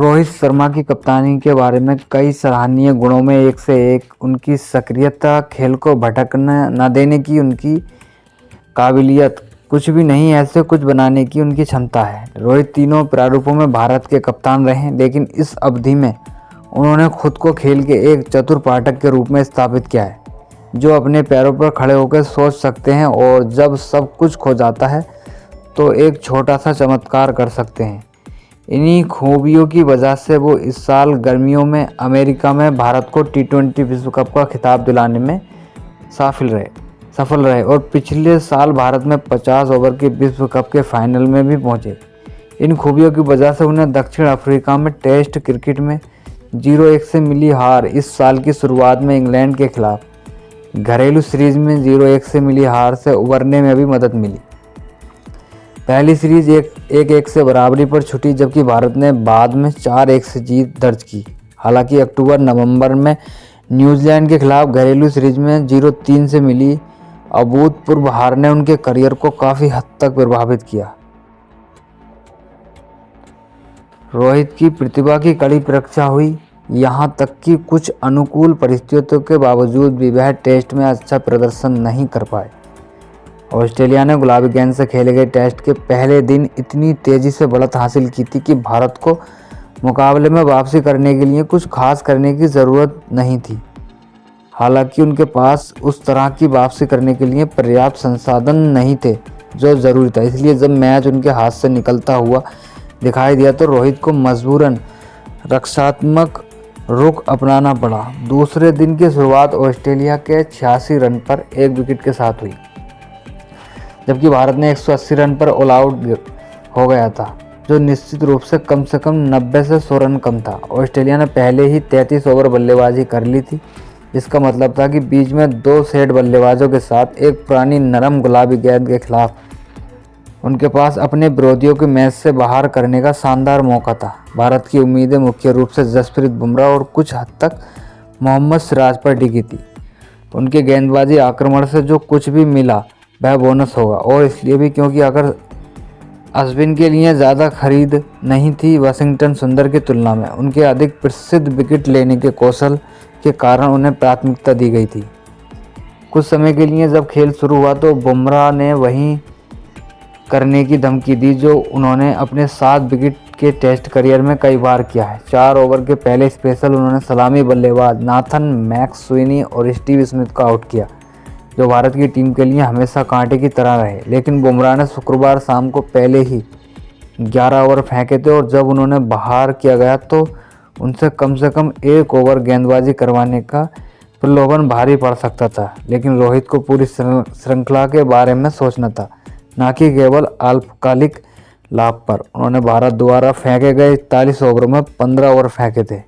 रोहित शर्मा की कप्तानी के बारे में कई सराहनीय गुणों में एक से एक उनकी सक्रियता, खेल को भटकने न देने की उनकी काबिलियत, कुछ भी नहीं ऐसे कुछ बनाने की उनकी क्षमता है। रोहित तीनों प्रारूपों में भारत के कप्तान रहे, लेकिन इस अवधि में उन्होंने खुद को खेल के एक चतुर पाठक के रूप में स्थापित किया है, जो अपने पैरों पर खड़े होकर सोच सकते हैं और जब सब कुछ खो जाता है तो एक छोटा सा चमत्कार कर सकते हैं। इन्हीं खूबियों की वजह से वो इस साल गर्मियों में अमेरिका में भारत को T20 विश्व कप का खिताब दिलाने में सफल रहे और पिछले साल भारत में 50 ओवर के विश्व कप के फाइनल में भी पहुंचे। इन खूबियों की वजह से उन्हें दक्षिण अफ्रीका में टेस्ट क्रिकेट में 0-1 से मिली हार, इस साल की शुरुआत में इंग्लैंड के खिलाफ घरेलू सीरीज में 0-1 से मिली हार से उबरने में भी मदद मिली। पहली सीरीज 1-1 से बराबरी पर छूटी, जबकि भारत ने बाद में 4-1 से जीत दर्ज की। हालांकि अक्टूबर-नवंबर में न्यूजीलैंड के खिलाफ घरेलू सीरीज में 0-3 से मिली अभूतपूर्व हार ने उनके करियर को काफ़ी हद तक प्रभावित किया। रोहित की प्रतिभा की कड़ी परीक्षा हुई, यहाँ तक कि कुछ अनुकूल परिस्थितियों के बावजूद भी वह टेस्ट में अच्छा प्रदर्शन नहीं कर पाए। ऑस्ट्रेलिया ने गुलाबी गेंद से खेले गए टेस्ट के पहले दिन इतनी तेज़ी से बढ़त हासिल की थी कि भारत को मुकाबले में वापसी करने के लिए कुछ खास करने की ज़रूरत नहीं थी। हालांकि उनके पास उस तरह की वापसी करने के लिए पर्याप्त संसाधन नहीं थे जो ज़रूरी था। इसलिए जब मैच उनके हाथ से निकलता हुआ दिखाई दिया तो रोहित को मजबूरन रक्षात्मक रुख अपनाना पड़ा। दूसरे दिन की शुरुआत ऑस्ट्रेलिया के 86 रन पर 1 विकेट के साथ हुई, जबकि भारत ने 180 रन पर ऑल आउट हो गया था, जो निश्चित रूप से कम 90 से 100 रन कम था। ऑस्ट्रेलिया ने पहले ही 33 ओवर बल्लेबाजी कर ली थी, जिसका मतलब था कि बीच में 2 सेट बल्लेबाजों के साथ एक पुरानी नरम गुलाबी गेंद के खिलाफ उनके पास अपने विरोधियों को मैच से बाहर करने का शानदार मौका था। भारत की उम्मीदें मुख्य रूप से जसप्रीत बुमराह और कुछ हद तक मोहम्मद सिराज पर टिकी थी। उनके गेंदबाजी आक्रमण से जो कुछ भी मिला वह बोनस होगा, और इसलिए भी क्योंकि अगर अश्विन के लिए ज़्यादा खरीद नहीं थी वाशिंगटन सुंदर की तुलना में, उनके अधिक प्रसिद्ध विकेट लेने के कौशल के कारण उन्हें प्राथमिकता दी गई थी। कुछ समय के लिए जब खेल शुरू हुआ तो बुमराह ने वही करने की धमकी दी जो उन्होंने अपने 7 विकेट के टेस्ट करियर में कई बार किया है। 4 ओवर के पहले स्पेशल उन्होंने सलामी बल्लेबाज नाथन मैकस्विनी और स्टीव स्मिथ को आउट किया, जो भारत की टीम के लिए हमेशा कांटे की तरह रहे। लेकिन बुमराह ने शुक्रवार शाम को पहले ही 11 ओवर फेंके थे और जब उन्होंने बाहर किया गया तो उनसे कम से कम 1 ओवर गेंदबाजी करवाने का प्रलोभन भारी पड़ सकता था। लेकिन रोहित को पूरी श्रृंखला के बारे में सोचना था, न कि केवल अल्पकालिक लाभ पर। उन्होंने भारत द्वारा फेंके गए 41 ओवरों में 15 ओवर फेंके थे।